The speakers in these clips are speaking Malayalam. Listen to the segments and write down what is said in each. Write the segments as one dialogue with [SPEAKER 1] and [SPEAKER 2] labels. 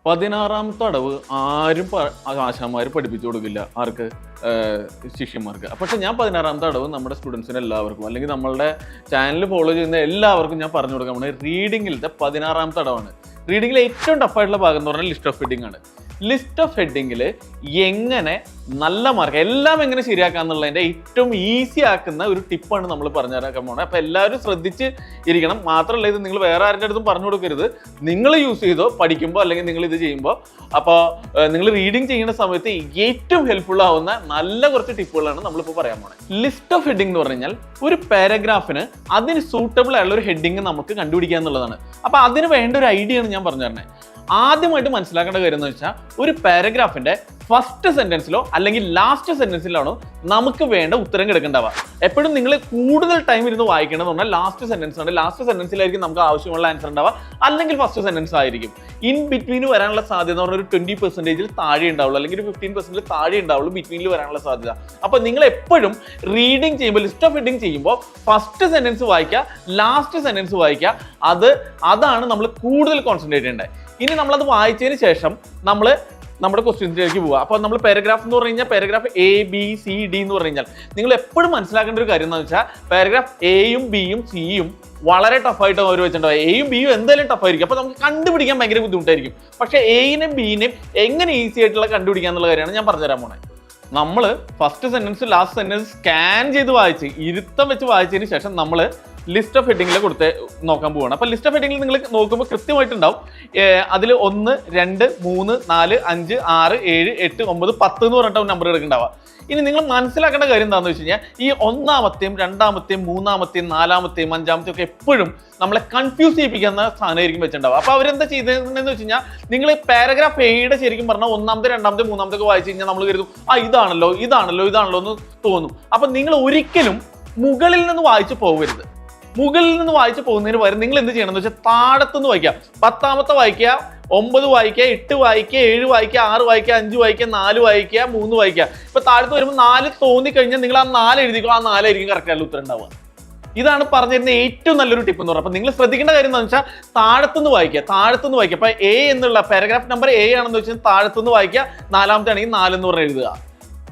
[SPEAKER 1] 16ാമത്തെ അടവ് ആരും ആശാന്മാർ പഠിപ്പിച്ചു കൊടുക്കില്ല. ആർക്ക്? ശിഷ്യന്മാർക്ക്. പക്ഷെ ഞാൻ 16ാമത്തെ അടവ് നമ്മുടെ സ്റ്റുഡൻസിന് എല്ലാവർക്കും, അല്ലെങ്കിൽ നമ്മളുടെ ചാനൽ ഫോളോ ചെയ്യുന്ന എല്ലാവർക്കും ഞാൻ പറഞ്ഞു കൊടുക്കാൻ പോകുന്നത് റീഡിങ്ങിലത്തെ 16ാമത്തെ അടവാണ്. റീഡിങ്ങിലെ ഏറ്റവും ടഫായിട്ടുള്ള ഭാഗം എന്ന് പറഞ്ഞാൽ ലിസ്റ്റ് ഓഫ് ഹെഡിങ് ആണ്. ലിസ്റ്റ് ഓഫ് ഹെഡിങ്ങിൽ എങ്ങനെ നല്ല മാർക്ക് എല്ലാം എങ്ങനെ ശരിയാക്കുക എന്നുള്ളതിൻ്റെ ഏറ്റവും ഈസി ആക്കുന്ന ഒരു ടിപ്പാണ് നമ്മൾ പറഞ്ഞു തരാൻ പോകുന്നത്. അപ്പോൾ എല്ലാവരും ശ്രദ്ധിച്ച് ഇരിക്കണം. മാത്രമല്ല, ഇത് നിങ്ങൾ വേറെ ആരുടെ അടുത്തും പറഞ്ഞു കൊടുക്കരുത്. നിങ്ങൾ യൂസ് ചെയ്തോ പഠിക്കുമ്പോൾ, അല്ലെങ്കിൽ നിങ്ങൾ ഇത് ചെയ്യുമ്പോൾ. അപ്പോൾ നിങ്ങൾ റീഡിങ് ചെയ്യുന്ന സമയത്ത് ഏറ്റവും ഹെൽപ്ഫുൾ ആവുന്ന നല്ല കുറച്ച് ടിപ്പുകളാണ് നമ്മളിപ്പോൾ പറയാൻ പോകുന്നത്. ലിസ്റ്റ് ഓഫ് ഹെഡിങ് എന്ന് പറഞ്ഞു കഴിഞ്ഞാൽ ഒരു പാരഗ്രാഫിന് അതിന് സൂട്ടബിൾ ആയുള്ള ഒരു ഹെഡിങ് നമുക്ക് കണ്ടുപിടിക്കുക എന്നുള്ളതാണ്. അപ്പോൾ അതിന് വേണ്ട ഒരു ഐഡിയ ആണ് ഞാൻ പറഞ്ഞു തരുന്നത്. ആദ്യമായിട്ട് മനസ്സിലാക്കേണ്ട കാര്യം എന്ന് വെച്ചാൽ, ഒരു പാരഗ്രാഫിന്റെ ഫസ്റ്റ് സെന്റൻസിലോ അല്ലെങ്കിൽ ലാസ്റ്റ് സെന്റൻസിലാണോ നമുക്ക് വേണ്ട ഉത്തരം കിടക്കേണ്ടവ. എപ്പോഴും നിങ്ങൾ കൂടുതൽ ടൈം ഇരുന്ന് വായിക്കണമെന്ന് പറഞ്ഞാൽ ലാസ്റ്റ് സെന്റൻസ് ആണ്. ലാസ്റ്റ് സെന്റൻസിലായിരിക്കും നമുക്ക് ആവശ്യമുള്ള ആൻസർ ഉണ്ടാവുക, അല്ലെങ്കിൽ ഫസ്റ്റ് സെന്റൻസ് ആയിരിക്കും. ഇൻ ബിറ്റ്വീൻ വരാനുള്ള സാധ്യത എന്ന് പറഞ്ഞാൽ ഒരു 20% താഴെ ഉണ്ടാവുള്ളൂ, അല്ലെങ്കിൽ ഒരു 15% താഴെ ഉണ്ടാവുള്ളൂ ബിറ്റ്വീനിൽ വരാനുള്ള സാധ്യത. അപ്പോൾ നിങ്ങൾ എപ്പോഴും റീഡിങ് ചെയ്യുമ്പോൾ, ലിസ്റ്റ് ഓഫ് ഹെഡിങ് ചെയ്യുമ്പോൾ ഫസ്റ്റ് സെന്റൻസ് വായിക്കുക, ലാസ്റ്റ് സെന്റൻസ് വായിക്കുക. അതാണ് നമ്മൾ കൂടുതൽ കോൺസെൻട്രേറ്റ് ചെയ്യേണ്ടത്. ഇനി നമ്മളത് വായിച്ചതിന് ശേഷം നമ്മൾ നമ്മുടെ ക്വസ്റ്റ്യൻസിലേക്ക് പോവുക. അപ്പോൾ നമ്മൾ പാരഗ്രാഫ് എന്ന് പറഞ്ഞു കഴിഞ്ഞാൽ പാരഗ്രാഫ് ABCD എന്ന് പറഞ്ഞു കഴിഞ്ഞാൽ നിങ്ങൾ എപ്പോഴും മനസ്സിലാക്കേണ്ട ഒരു കാര്യം എന്താണെന്ന് വെച്ചാൽ, പാരഗ്രാഫ് Aയും Bയും Cയും വളരെ ടഫായിട്ട് അവർ വെച്ചിട്ടുണ്ടാവും. Aയും Bയും എന്തായാലും ടഫായിരിക്കും. അപ്പോൾ നമുക്ക് കണ്ടുപിടിക്കാൻ ഭയങ്കര ബുദ്ധിമുട്ടായിരിക്കും. പക്ഷേ Aനെയും Bനെയും എങ്ങനെ ഈസി ആയിട്ടുള്ള കണ്ടുപിടിക്കുക എന്നുള്ള കാര്യമാണ് ഞാൻ പറഞ്ഞുതരാൻ പോണേ. നമ്മൾ first sentence last sentence scan ചെയ്ത് വായിച്ച് ഇരുത്തം വെച്ച് വായിച്ചതിന് ശേഷം നമ്മൾ ലിസ്റ്റ് ഓഫ് ഹെഡിങ്ങിൽ നോക്കാൻ പോവുകയാണ്. അപ്പോൾ ലിസ്റ്റ് ഓഫ് ഹെഡിങ്ങിൽ നിങ്ങൾ നോക്കുമ്പോൾ കൃത്യമായിട്ടുണ്ടാവും. അതിൽ 1, 2, 3, 4, 5, 6, 7, 8, 9, 10 എന്ന് പറഞ്ഞിട്ട് നമ്പർ എടുക്കുന്നുണ്ടാവുക. ഇനി നിങ്ങൾ മനസ്സിലാക്കേണ്ട കാര്യം എന്താണെന്ന് വെച്ച് കഴിഞ്ഞാൽ, ഈ 1ാമത്തെയും 2ാമത്തെയും 3ാമത്തെയും 4ാമത്തെയും 5ാമത്തെയും ഒക്കെ എപ്പോഴും നമ്മളെ കൺഫ്യൂസ് ചെയ്യിപ്പിക്കുന്ന സാധനമായിരിക്കും വെച്ചിട്ടുണ്ടാവുക. അപ്പോൾ അവരെന്താ ചെയ്തതെന്ന് വെച്ച് കഴിഞ്ഞാൽ, നിങ്ങൾ പാരഗ്രാഫ് Aയുടെ ശരിക്കും പറഞ്ഞാൽ 1ാമത്തെ 2ാമത്തെ 3ാമത്തെ ഒക്കെ വായിച്ചു കഴിഞ്ഞാൽ നമ്മൾ കരുതും ഇതാണല്ലോ എന്ന് തോന്നും. അപ്പം നിങ്ങൾ ഒരിക്കലും മുകളിൽ നിന്ന് വായിച്ചു പോകരുത്. മുകളിൽ നിന്ന് വായിച്ചു പോകുന്നതിന് പകരം നിങ്ങൾ എന്ത് ചെയ്യണം എന്ന് വെച്ചാൽ, താഴത്തുനിന്ന് വായിക്കുക. 10ാമത്തെ വായിക്കുക, 9 വായിക്കുക, 8 വായിക്കുക, 7 വായിക്കുക, 6 വായിക്കുക, 5 വായിക്കുക, 4 വായിക്കുക, 3 വായിക്കുക. ഇപ്പൊ താഴത്ത് വരുമ്പോൾ 4 തോന്നിക്കഴിഞ്ഞാൽ നിങ്ങൾ ആ 4 എഴുതിക്കോ, ആ 4 ആയിരിക്കും കറക്റ്റ് ആയിട്ടുള്ള ഉത്തരം ഉണ്ടാവുക. ഇതാണ് പറഞ്ഞിരുന്ന ഏറ്റവും നല്ലൊരു ടിപ്പ് എന്ന് പറയുന്നത്. അപ്പൊ നിങ്ങൾ ശ്രദ്ധിക്കേണ്ട കാര്യം എന്താണെന്ന് വെച്ചാൽ, താഴത്തുനിന്ന് വായിക്കുക. അപ്പൊ A എന്നുള്ള പാരഗ്രാഫ് നമ്പർ A ആണെന്ന് വെച്ചാൽ താഴത്തുനിന്ന് വായിക്കുക. 4ാമത്തെ ആണെങ്കിൽ 4 എന്ന് പറഞ്ഞ് എഴുതുക.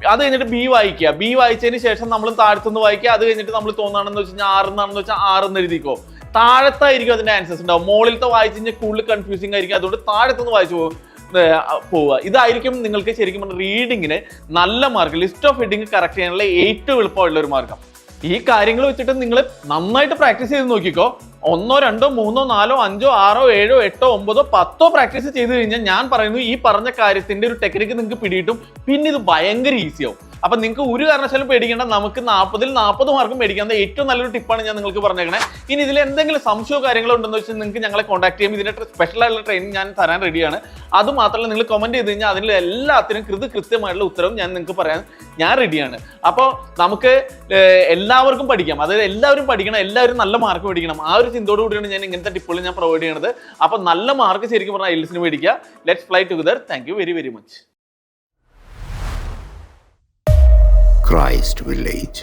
[SPEAKER 1] അത് കഴിഞ്ഞിട്ട് B വായിക്കുക. B വായിച്ചതിന് ശേഷം നമ്മൾ താഴത്തുനിന്ന് വായിക്കുക. അത് കഴിഞ്ഞിട്ട് നമ്മൾ തോന്നുകയാണെന്ന് വെച്ച് കഴിഞ്ഞാൽ 6 എന്നാണെന്ന് വെച്ചാൽ 6 എന്ന് എഴുതിക്കോ. താഴത്തായിരിക്കും അതിന്റെ ആൻസേഴ്സ് ഉണ്ടാവും. മുകളിലത്തെ വായിച്ചു കഴിഞ്ഞാൽ കൂടുതൽ കൺഫ്യൂസിങ് ആയിരിക്കും. അതുകൊണ്ട് താഴത്തുനിന്ന് വായിച്ചു പോവുക. ഇതായിരിക്കും നിങ്ങൾക്ക് ശരിക്കും പറഞ്ഞാൽ റീഡിങ്ങിന് നല്ല mark, list of heading correct ചെയ്യാനുള്ള ഏറ്റവും എളുപ്പമുള്ള ഒരു മാർഗം. ഈ കാര്യങ്ങൾ വെച്ചിട്ട് നിങ്ങൾ നന്നായിട്ട് പ്രാക്ടീസ് ചെയ്ത് നോക്കിക്കോ. 1, 2, 3, 4, 5, 6, 7, 8, 9, 10 പ്രാക്ടീസ് ചെയ്ത് കഴിഞ്ഞാൽ ഞാൻ പറയുന്നു, ഈ പറഞ്ഞ കാര്യത്തിന്റെ ഒരു ടെക്നിക്ക് നിങ്ങൾക്ക് പിടിയിട്ടും പിന്നെ ഇത് ഭയങ്കര ഈസിയാവും. അപ്പൊ നിങ്ങൾക്ക് ഒരു കാരണവശാലും പേടിക്കേണ്ട. നമുക്ക് 40ൽ 40 മാർക്കും മേടിക്കാവുന്ന ഏറ്റവും നല്ലൊരു ടിപ്പാണ് ഞാൻ നിങ്ങൾക്ക് പറഞ്ഞേക്കണേ. ഇനി ഇതിൽ എന്തെങ്കിലും സംശയമോ കാര്യങ്ങളോ ഉണ്ടെന്ന് വെച്ചാൽ നിങ്ങൾക്ക് ഞങ്ങളെ കോൺടാക്ട് ചെയ്യും. ഇതിന്റെ സ്പെഷ്യൽ ആയിട്ടുള്ള ട്രെയിനിങ് ഞാൻ തരാൻ റെഡിയാണ്. അത് മാത്രമല്ല, നിങ്ങൾ കമന്റ് ചെയ്ത് കഴിഞ്ഞാൽ അതിൽ എല്ലാത്തിനും കൃത്യമായിട്ടുള്ള ഉത്തരവും നിങ്ങൾക്ക് പറയാൻ ഞാൻ റെഡിയാണ്. അപ്പോൾ നമുക്ക് എല്ലാവർക്കും പഠിക്കാം. അതായത് എല്ലാവരും പഠിക്കണം, എല്ലാവരും നല്ല മാർക്ക് മേടിക്കണം. ആ ഒരു ചിന്തയോട് കൂടിയാണ് ഞാൻ ഇങ്ങനത്തെ ടിപ്പുകൾ ഞാൻ പ്രൊവൈഡ് ചെയ്യുന്നത്. അപ്പോൾ നല്ല മാർക്ക് ശരിക്കും പറഞ്ഞാൽ IELTS മേടിക്കുക. Let's fly together. Thank you very much.
[SPEAKER 2] Christ Village.